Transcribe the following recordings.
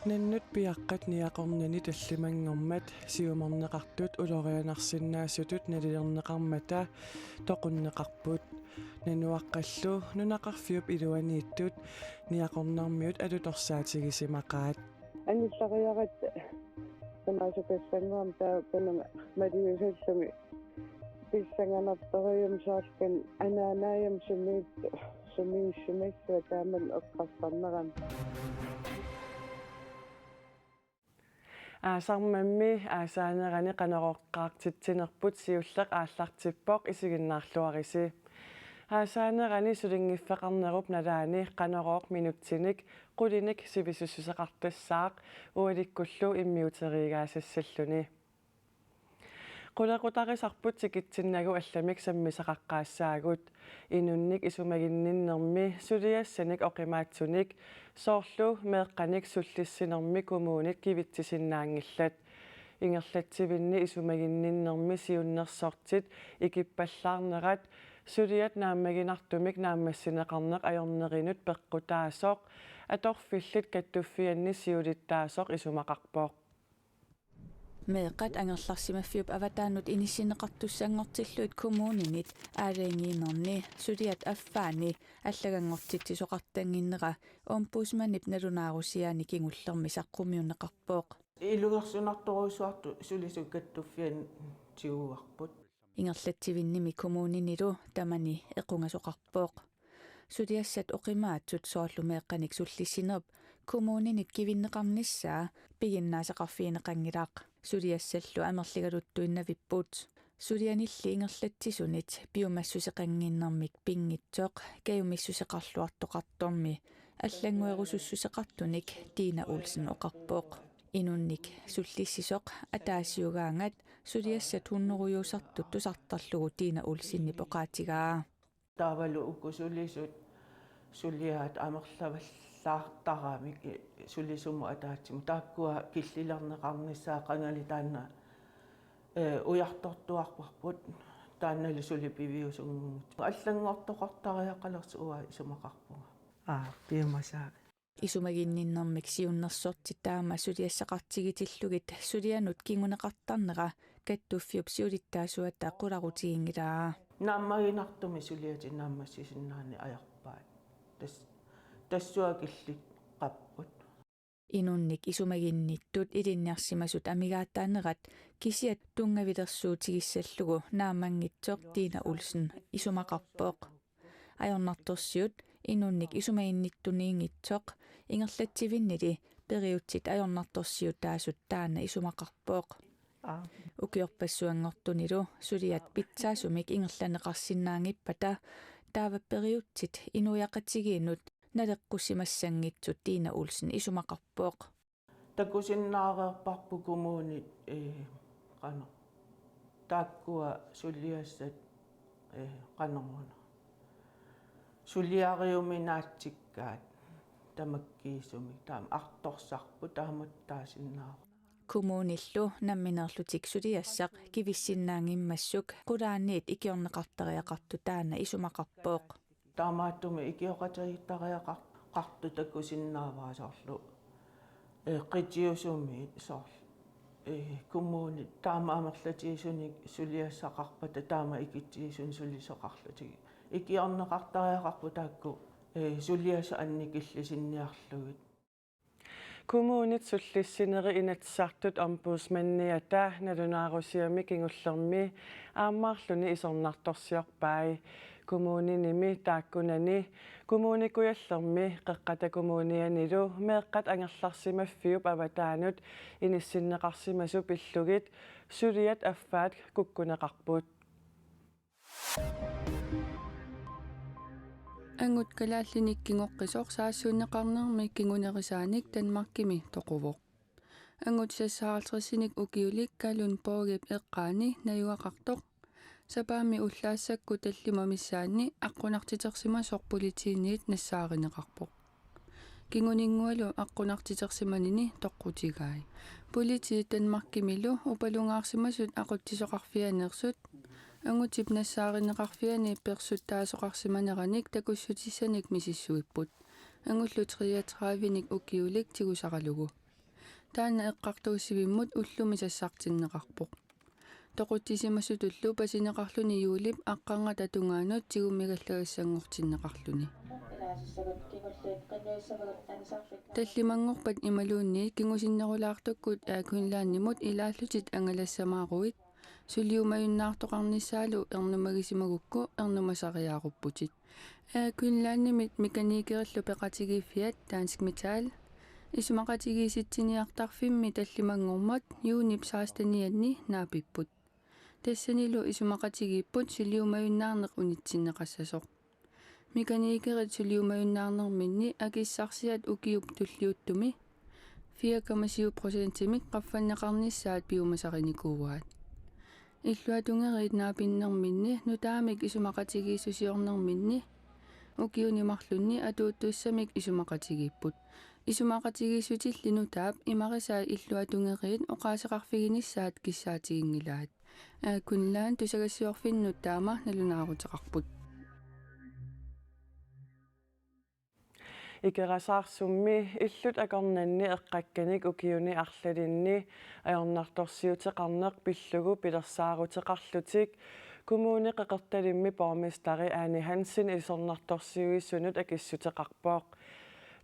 Nannut piaqqat niaqornani tallimangormat siumorneqartut ulorianarsinnaassutut nalilернеqarmata toqunneqarput nanuaqqallu nunaqarfiup iluaniittut niaqornarmiut alutorsaatigisimaqaat аниллариарат тамаасукассангуам тааппанама малиусаллуми писсанганарториум саалкан анаанаайам сумииссумиссуа таамал эққарсарнерам аасармамми аасаанерани канероққаартитсинерпут сиуллеқ ааллартиппоқ исигиннаарлуариси аасаанерани сулингиффеқарнеруп налаани канерооқ минутсиник qulиник сивисуссусеқартассаақ уаликкуллу иммиутеригаассаллуни qulaqutarisarput tikitsinnagu allamik sammisaqaqqaassaagut inunnik isumagинниннэрми сулиассаник оқимаатсуник соорлу меэққаник суллиссинэрми коммунит кивитсисиннаангиллат ингерлатсивинни исумагинниннэрми сиуннерсортит икиппаллаарнерат сулиат нааммагинартумик нааммассинеқарнеқ ajornerinut пеққутаасоқ аторфиллит каттуффианни сиулиттаасоқ исумақарпоқ meeqat angerlarsimafiup avataanut inissineqartussanngortilluit kommuninit aalaingiinerni suliat affaani аллагангортитсисоқартангиннера ombudsmanip nalunaarusiaani kingullermi saqqummiunneqarpooq илугерсунарторуусуарту сулисуккаттуффиан тиуарпут ingerlatsivinnimi kommuninilu tamani equngasoqarpooq suliassat oqimaatut soorlumeeqqanik sullissinerp kommuninit kivinneqarnissaa piginnaasaqarfiineqangilaaq suliassallu amerligaluttuinnavipput sulianilli ingerlatsisunit piumassuseqanginnermik pingitsoq kayumissuseqarluartoqartormi аллангуерусуссусеқартуник Тина Олсен оқарпооқ инунник суллиссисоқ атаасиугаангат сулиассат хуннеруйуусартут тусартарлугу Тина Олсинни поқаатигаа таавалу уккусулисут сулиаат амерлаваллаартараамик сулисуму атаатсиму тааккуа киллилернеқарниссаа қангали таанна уяртортуарпарпут тааннали сулипивиусунгумут аллангортоқартариақалерсу уа исумақарпуга пиумасаа исумагинниннэрмик сиуннерсорти таама сулиассақартигитиллугит сулианут кингунеқартарнера каттуффиуп сиулиттаасуата қуларутигингилаа нааммагинартуми сулиати нааммассисиннаани аярпаат тассуакиллик қаппут инунник исумагинниттут илинниарсимасут амигааттаанерат кисиат тунгавилерсуутигиссаллугу наамангитсоқ Тина Олсен исумақарпооқ ajornartorsiut inunnik isumainnittuniingitsoq ingerlatsivиnnили периутсит ajornartorsiut таасут таана исумақарпооқ укиорпассуангортунилу сулиат питсаасумик ингерланеқарсинаангиппата таава периутсит инуяқатигиинут налеққусимассангитсут Тина Олсен исумақарпооқ такусиннаареерпарпу коммуни қано тааккуа сулиассат қанормуна сулиариуминаатсиккаат тамаккиисумик таама арторсарпу тааматтаасиннаа kommunillu namminerlutik suliassaq kivissinnaangimmassuk qulaanniit ikiorneqartariaqartu taana isumaqarpooq таамааттуми икиоқатериттариақарту таккусиннааваасоорлу qitiusummiit soorl коммуни таама амерлатигисуник сулиассақарпата таама икитсигисун сулисоқарлутиги икиорнеқартариақарпу таакку сулиаса анникиллисинниарлугит kommunit sullissineri inatsartut ombudsmanniata nalunaarusiami kingullermi aammaarluni isornartorsiorpai kommuninimi taakkunani kommunikuyallermi qeqqata kommunianilu meeqqat angerlarsimaffiup avataanut inissinneqarsimasu pillugit suliat affaat kukkuneqarput ангут калааллиниккингоққисоқ саассуунеқарнерми кингунерисааник Данмаркими тоқувоқ ангут сассааралтрисиник укиулик калун поогип эққаани наюақартоқ сапаами уллаассакку таллимамиссаани аққунартитерсима сорполитииниит нассааринеқарпоқ кингунингуалу аққунартитерсиманини тоққутигаай полити Данмаркимилу упалунгаарсимасут ақуттисоқарфианерсут Angutip nassaarinneqarfiani persuttaasuqarsimaneраник takussutissаник misissuipпут. Angullu 33-ник ukiulik tigusaqalugu. Taana eqqartuussivimмут ullumi sassartinneqarpoq. Toquttissimassutullu pasineqarluni yuulip aqqanga tatungaanut tigumigallagassanngortinneqarluni. Tallimangorpat imaluunni kingusinnerulaartukkut aakunlaannimut ilaallutit angalassamaaqugit suliumayunnaartoqarnissaalu ernumagisimakukku ernumasariaaqupputit. Aakunlaannimit mekaniikerillu peqatigiiffiat Dansk Metal isumaqatigiisitsiniartarfimmi tallimangormat yuunip saastanianni naapipput. Tassanilu isumaqatigiipput suliumayunnaarneq unitsinneqassasoq. Mekaniikerit suliumayunnaarnerminni akissarsiat ukiup tulliuttumi 4,7%-mik qaffanneqarnissaat piumasarinikууaat. Illuatungerit naapinnerminni nutaamik isumaqatigiissusiornerminni ukiunimarlunni atuuttuussamik isumaqatigiipput. Isumaqatigiissutilli nutaap imarisaa illuatungerit oqaaseqarfiginissaat kissaatigingilaat. Aakunlaan tusagassiorfinnut taama nalunaaruteqarput. Ikerasaarssummi illut akornanni eqqakkanik ukiuni arlalinni ajornartorsiuteqarneq pillugu pilersaaruteqarlutik kommuni qeqertalimmi pormestari Anne Hansen isornartorsiuissunut akissuteqarpooq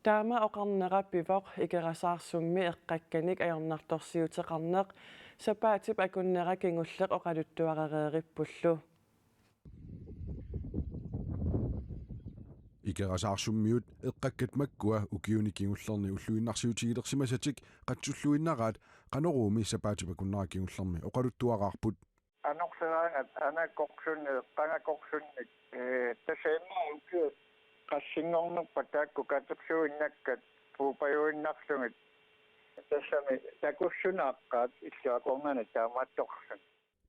taama oqarnera pivoq ikerasaarssummi eqqakkanik ajornartorsiuteqarneq sapaatip akunnera kingulleq oqaluttuarereerippullu Ikerasaarssummiut eqqakkat makkua ukiunikingullerni ulluinnarsiutigilersimasatik qatsulluinnaraat qanoruumi sapaatipakunnara kingullermi oqaluttuaqarput anorserangat anaqorsunne qanaqorsunnik tasaimma uki qassingornerpat taakku katersuinnakkat puupajuinnarlungit tassami takussunaqqaat illuaqornana taamaattorsun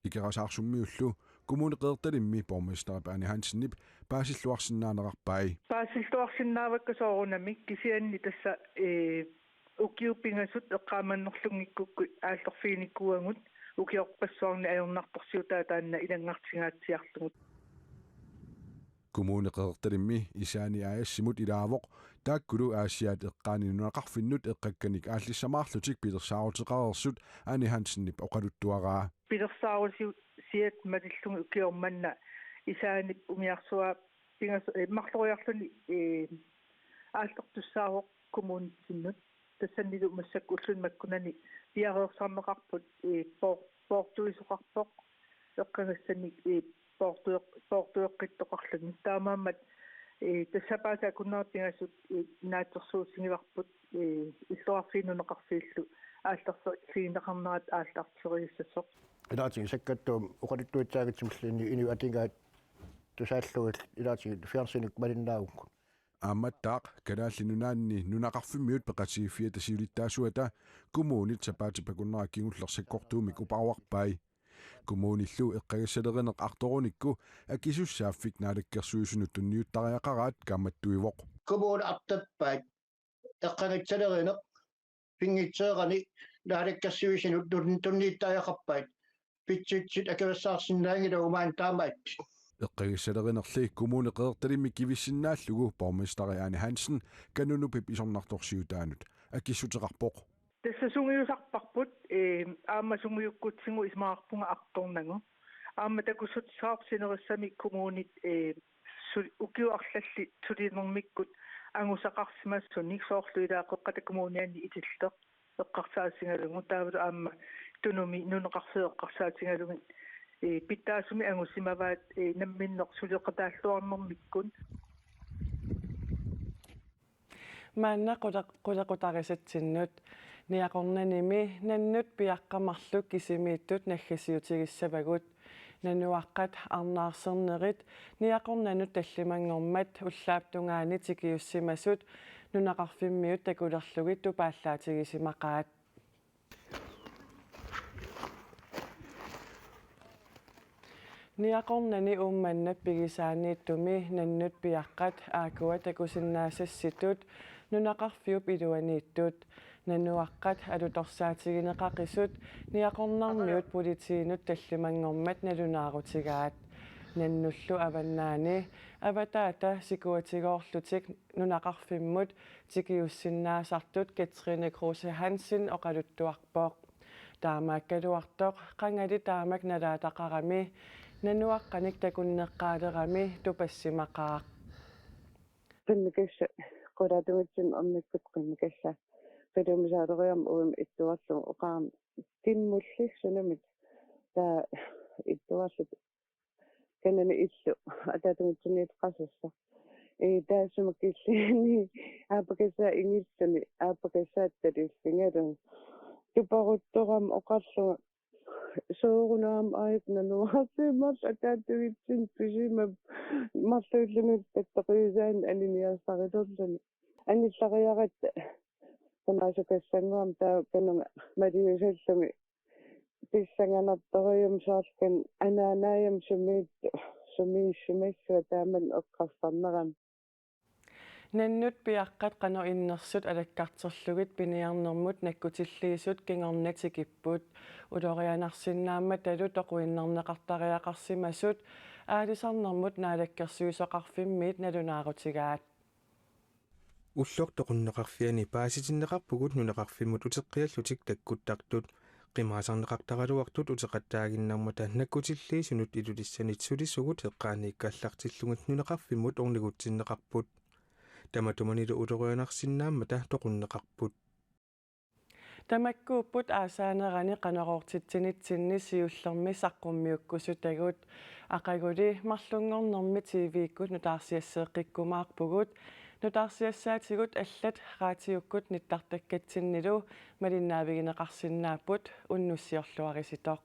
Ikerasaarssummiullu kommuni qeertalimmi pormestari Anne Hansenip paasilluarsinnaaneqarpai paasilluarsinnaavakka soorunamik kisianni tassa ukiupingasut eqqaamannerlungikkukku aallerfiinikkuangut ukiorpassuarni ajornartorsiutaa taanna ilangartingaatsiarlugut kommuni qeertalimmi isaani aassimut ilaavoq taakkulu aasiaat eqqaaninunaqarfinnut eqqakkanik aallissamaarlutik pilersaaruteqarersut Anne Hansenip oqaluttuaraa pilersaarusiu siat matillungi ukiormanna isaanip umiarsua pingas marloriarluni aallertussaaroq kommunitsinnut тассаннилу массакку уллун маккунани пиареерсарнеқарпут поортуисоқарпоқ эққагассани поортуеққиттоқарлуни таамааммат тассапааса куннаартингасут наатсерсуусигиварпут иллуарфиинунеқарфииллу ааллерфиинеқарнерат ааллаартериуссасоқ илаатиги саккаттуум оқалиттуитсаагитсимллини инуи атингаат тусааллугил илаатиги фиарсиник малиннаагукку Amattaaq kalaallinunaanni nunaqarfimmiut peqatigiffia tasiulittaasuata kommunit sapaatipakunnera kingullersakkortuumik uparuarpai kommunillu eqqagassalerineq artorunikku akisussaaffik naalakkersuisunut tunniuttariaqaraat kaammattuivoq kommun artappaat eqqagitsalerineq pingitseerani naalakkersuisunut tunniittariaqarpaat pitsutsit akavassaarsinnaangila umaan taamaat eqqagassalerinerli kommuni qeertalimmi kivissinnaаллугу pormestari Anne Hansen kannunupip isornartorsiutaanut akissuteqarpoq тассасунгиусарпарпут аама сунгиуккутсигу исмаарпунга артторнагу аама такуссутсаарсинериссами коммунит укиуарлалли тулинермиккут ангусақарсимассуник соорлуилаақеққата коммунианни итиллеқ эққарсаасингалугу таавалу аама тунуми нунеқарфеэққарсаасингалугу питтаасуми ангусимаваат намминнеқ сулеқатааллуарнэрмиккун маанна qulaqutarisatsinнут ниақорнаними наннут пиаққамарлук кисимииттут наггасиутигиссавагут нануаққат арнаарсернерит ниақорнанут таллимангормат уллааптунгаани тикиуссимасут нунақарфиммиут такулерлугит тупааллаатигисимақаат ниақорнани уумманнап пигисаанииттуми наннут пиаққат аакуа такусиннаассасситут нунақарфиуп илуанииттут nanuaqqat alutorsaatigineqaqisut niaqornarmiut politiinut tallimangormat nalunaaruutigaat nannullu avannaani avataata sikuatigoorlutik nunaqarfimmut tikiussinnaasartut Katrine Kruse Hansen oqaluttuarpooq taamaakkaluartoq qangali taamak nalaataqarami nanuaqqanik takunneqqaalerami tupassimaqaaq qimmikassa qulaatumitsin ornikkut qimmikassa qilumsaaleриам уум иттуарлу оqaam тиммуллиссунамит таа иттуарлут канани иллу атаатумитсуниит qasassa таасумак киллини аапакаса ингиссани аапакасаатталиллингалу тупарутторам оqarluga соорунам аипнануарсимал атаатугитсин писима марлууллунут таттақиусаан алиниассарилерлани аниллариаратта тамаасукассангуам таа канунга малиусаллуми писсанганарториум саалкан анаанаайам сумииссумассуа тааман эққарсарнерам nannut piaqqat qano innersut alakkarterlugit piniarnermut nakkutillиисут kingornatikipпут ulorianarsinnaamma talu toquinnerneqartariaqarsimasut aalisarnermut naalakkersuisoqarfimmiit nalunaarutigaat уллор тоқуннеқарфиани пааситиннеқарпугут нунеқарфиммут утеққиаллутик таккуттартут қимаасарнеқартагалуартут утеқаттаагиннармата наккутиллиисунут илулиссанит сулисугут эққаанииккаллартиллугут нунеқарфиммут орнигутсиннеқарпут таматуманилу улорианарсиннааммата тоқуннеқарпут тамаккууппут аасаанерани qanoroortitsinitsinni siullermi saqqummiukkusutagut aqaguli marlunngornermi tv-ikkut nutaarsiassеэққиккумаарпугут nutaarsiassaatigut аллат раатиуккут ниттартаккатсиннилу малиннаавигинеқарсиннааппут уннуссиорлуариситоq